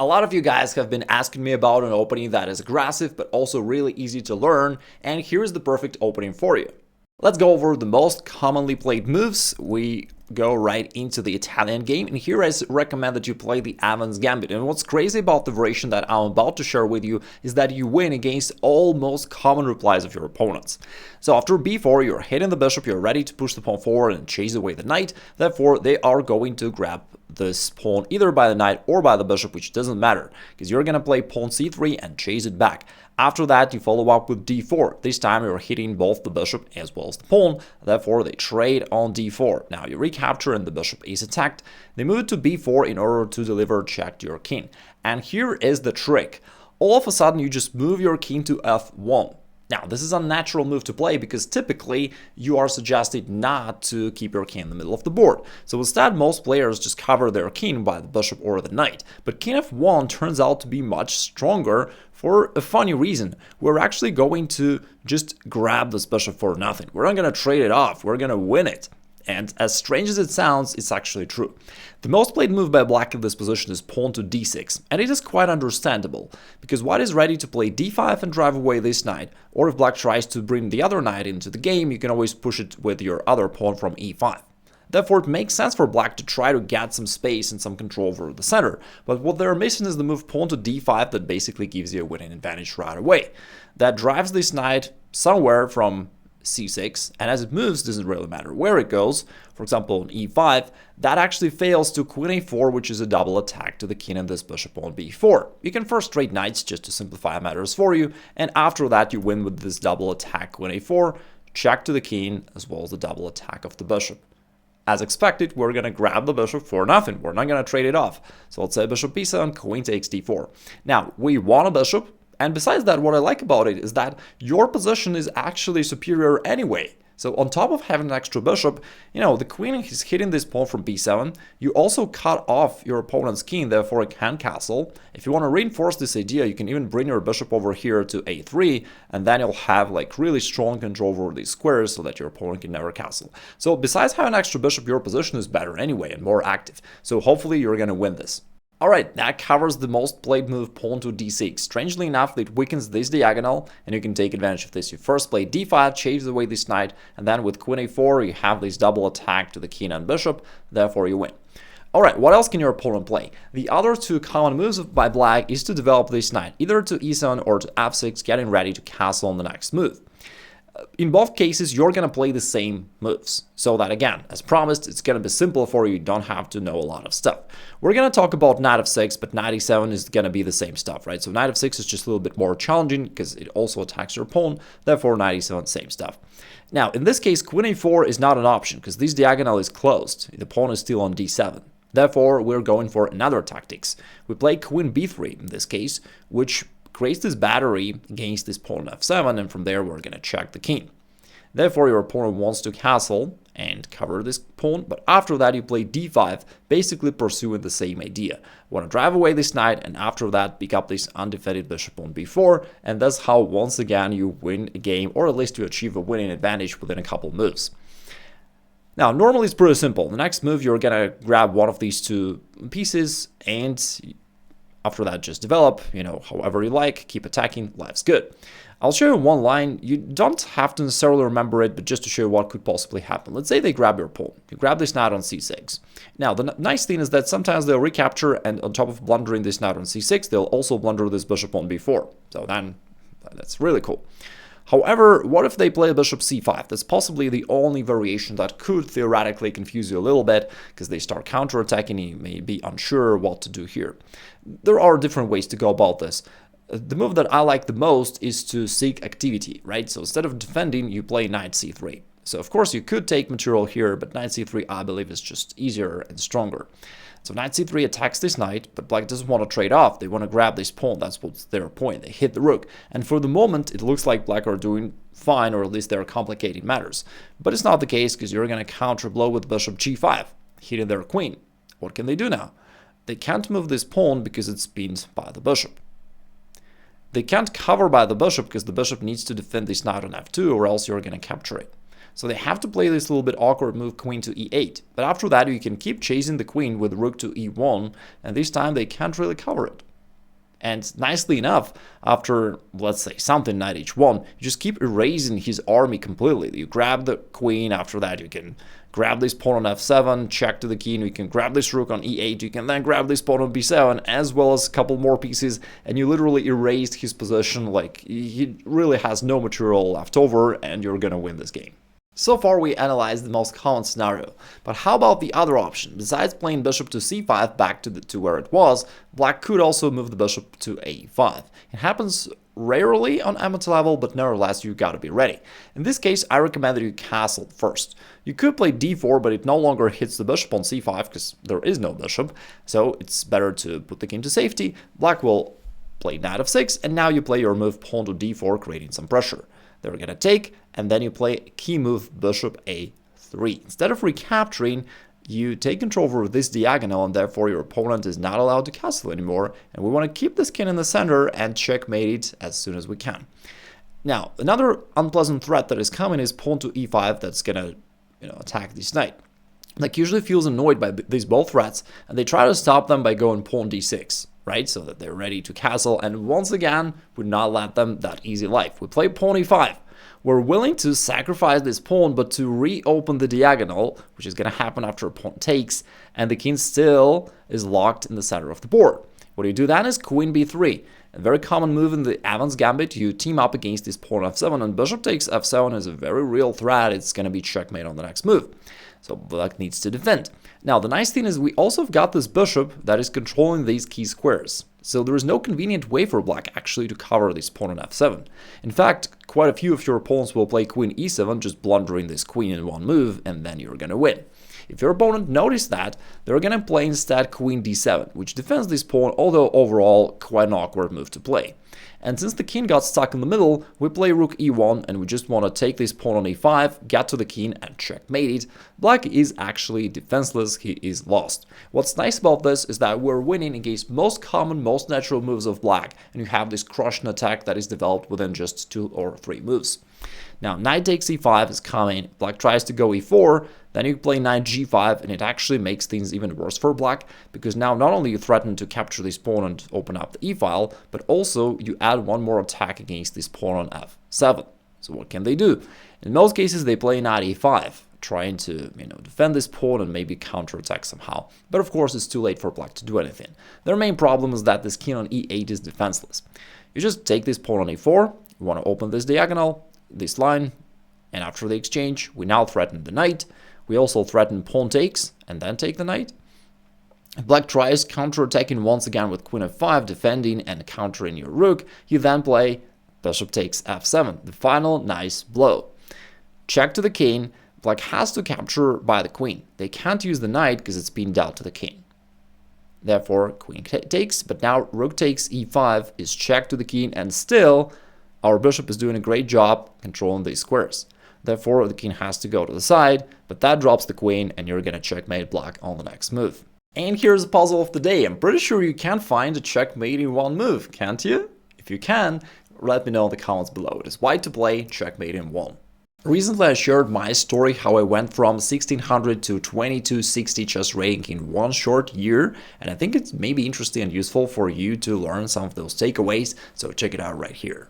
A lot of you guys have been asking me about an opening that is aggressive but also really easy to learn, and here's the perfect opening for you. Let's go over the most commonly played moves. We go right into the Italian game, and here I recommend that you play the Evans Gambit. And what's crazy about the variation that I'm about to share with you is that you win against all most common replies of your opponents. So after b4, you're hitting the bishop, you're ready to push the pawn forward and chase away the knight. Therefore, they are going to grab this pawn either by the knight or by the bishop, which doesn't matter, because you're going to play pawn c3 and chase it back. After that, you follow up with d4. This time you're hitting both the bishop as well as the pawn, therefore they trade on d4. Now you recapture and the bishop is attacked. They move to b4 in order to deliver check to your king. And here is the trick. All of a sudden you just move your king to f1. Now, this is a natural move to play because typically you are suggested not to keep your king in the middle of the board. So instead, most players just cover their king by the bishop or the knight. But king f1 turns out to be much stronger for a funny reason. We're actually going to just grab this bishop for nothing. We're not going to trade it off. We're going to win it. And as strange as it sounds, it's actually true. The most played move by black in this position is pawn to d6, and it is quite understandable, because white is ready to play d5 and drive away this knight, or if black tries to bring the other knight into the game, you can always push it with your other pawn from e5. Therefore, it makes sense for black to try to get some space and some control over the center, but what they're missing is the move pawn to d5 that basically gives you a winning advantage right away. That drives this knight somewhere from c6, and as it moves, doesn't really matter where it goes. For example, on e5, that actually fails to queen a4, which is a double attack to the king and this bishop on b4. You can first trade knights just to simplify matters for you, and after that you win with this double attack queen a4, check to the king, as well as the double attack of the bishop. As expected, we're going to grab the bishop for nothing. We're not going to trade it off. So let's say bishop b7, queen takes d4. Now, we want a bishop. And besides that, what I like about it is that your position is actually superior anyway. So on top of having an extra bishop, the queen is hitting this pawn from b7. You also cut off your opponent's king, therefore it can castle. If you want to reinforce this idea, you can even bring your bishop over here to a3, and then you'll have like really strong control over these squares so that your opponent can never castle. So besides having an extra bishop, your position is better anyway and more active. So hopefully you're going to win this. Alright, that covers the most played move pawn to d6. Strangely enough, it weakens this diagonal, and you can take advantage of this. You first play d5, chase away this knight, and then with queen a4, you have this double attack to the king and bishop, therefore you win. Alright, what else can your opponent play? The other two common moves by black is to develop this knight, either to e7 or to f6, getting ready to castle on the next move. In both cases, you're going to play the same moves, so that again, as promised, it's going to be simple for you. You don't have to know a lot of stuff. We're going to talk about knight f6, but knight e7 is going to be the same stuff, right? So knight f6 is just a little bit more challenging because it also attacks your pawn, therefore knight e7, same stuff. Now, in this case, queen a4 is not an option because this diagonal is closed. The pawn is still on d7. Therefore, we're going for another tactics. We play queen b3 in this case, which creates this battery against this pawn f7, and from there we're going to check the king. Therefore, your opponent wants to castle and cover this pawn, but after that you play d5, basically pursuing the same idea. You want to drive away this knight, and after that pick up this undefended bishop on b4, and that's how once again you win a game, or at least you achieve a winning advantage within a couple moves. Now, normally it's pretty simple. The next move, you're going to grab one of these two pieces, and after that, just develop, however you like, keep attacking, life's good. I'll show you one line. You don't have to necessarily remember it, but just to show you what could possibly happen. Let's say they grab your pawn. You grab this knight on c6. Now, the nice thing is that sometimes they'll recapture, and on top of blundering this knight on c6, they'll also blunder this bishop on b4. So then, that's really cool. However, what if they play bishop c5? That's possibly the only variation that could theoretically confuse you a little bit, because they start counterattacking and you may be unsure what to do here. There are different ways to go about this. The move that I like the most is to seek activity, right? So instead of defending, you play knight c3. So of course you could take material here, but knight c3 I believe is just easier and stronger. So knight c3 attacks this knight, but black doesn't want to trade off. They want to grab this pawn. That's what's their point. They hit the rook. And for the moment, it looks like black are doing fine, or at least they're complicating matters. But it's not the case, because you're going to counter blow with bishop g5, hitting their queen. What can they do now? They can't move this pawn because it's pinned by the bishop. They can't cover by the bishop because the bishop needs to defend this knight on f2, or else you're going to capture it. So they have to play this little bit awkward move queen to e8. But after that, you can keep chasing the queen with rook to e1, and this time they can't really cover it. And nicely enough, after, let's say, something knight h1, you just keep erasing his army completely. You grab the queen, after that you can grab this pawn on f7, check to the king, you can grab this rook on e8, you can then grab this pawn on b7, as well as a couple more pieces, and you literally erased his position. Like, he really has no material left over, and you're gonna win this game. So far we analyzed the most common scenario, but how about the other option? Besides playing bishop to c5 back to where it was, black could also move the bishop to a5. It happens rarely on amateur level, but nevertheless you gotta be ready. In this case, I recommend that you castle first. You could play d4, but it no longer hits the bishop on c5 because there is no bishop, so it's better to put the king to safety. Black will play knight f6, and now you play your move pawn to d4, creating some pressure. They're gonna take, and then you play key move bishop a3. Instead of recapturing, you take control over this diagonal, and therefore your opponent is not allowed to castle anymore, and we want to keep this king in the center and checkmate it as soon as we can. Now, another unpleasant threat that is coming is pawn to e5 that's gonna attack this knight. Like, usually feels annoyed by these both threats, and they try to stop them by going pawn d6, right? So that they're ready to castle, and once again, we not let them that easy life. We play pawn e5. We're willing to sacrifice this pawn, but to reopen the diagonal, which is going to happen after a pawn takes, and the king still is locked in the center of the board. What you do then is queen b3. A very common move in the Evans Gambit. You team up against this pawn f7, and bishop takes f7 is a very real threat. It's going to be checkmate on the next move. So black needs to defend. Now, the nice thing is we also have got this bishop that is controlling these key squares. So there is no convenient way for black actually to cover this pawn on f7. In fact, quite a few of your opponents will play queen e7, just blundering this queen in one move, and then you're gonna win. If your opponent noticed that, they're gonna play instead queen d7, which defends this pawn, although overall quite an awkward move to play. And since the king got stuck in the middle, we play rook e1, and we just want to take this pawn on e5, get to the king, and checkmate it. Black is actually defenseless, he is lost. What's nice about this is that we're winning against most common, most natural moves of black, and you have this crushing attack that is developed within just 2 or 3 moves. Now, knight takes e5 is coming, black tries to go e4, then you play knight g5, and it actually makes things even worse for black, because now not only you threaten to capture this pawn and open up the e-file, but also you add one more attack against this pawn on f7. So what can they do? In most cases, they play knight e5, trying to defend this pawn and maybe counterattack somehow. But of course, it's too late for black to do anything. Their main problem is that this king on e8 is defenseless. You just take this pawn on e4, you want to open this diagonal, this line, and after the exchange, we now threaten the knight. We also threaten pawn takes and then take the knight. Black tries counterattacking once again with queen f5, defending and countering your rook. You then play bishop takes f7, the final nice blow. Check to the king. Black has to capture by the queen. They can't use the knight because it's been dealt to the king. Therefore, queen takes, but now rook takes e5 is checked to the king, and still our bishop is doing a great job controlling these squares. Therefore, the king has to go to the side, but that drops the queen, and you're gonna checkmate black on the next move. And here's the puzzle of the day. I'm pretty sure you can find a checkmate in one move, can't you? If you can, let me know in the comments below. It is white to play, checkmate in 1. Recently, I shared my story how I went from 1600 to 2260 chess rating in one short year, and I think it's maybe interesting and useful for you to learn some of those takeaways, so check it out right here.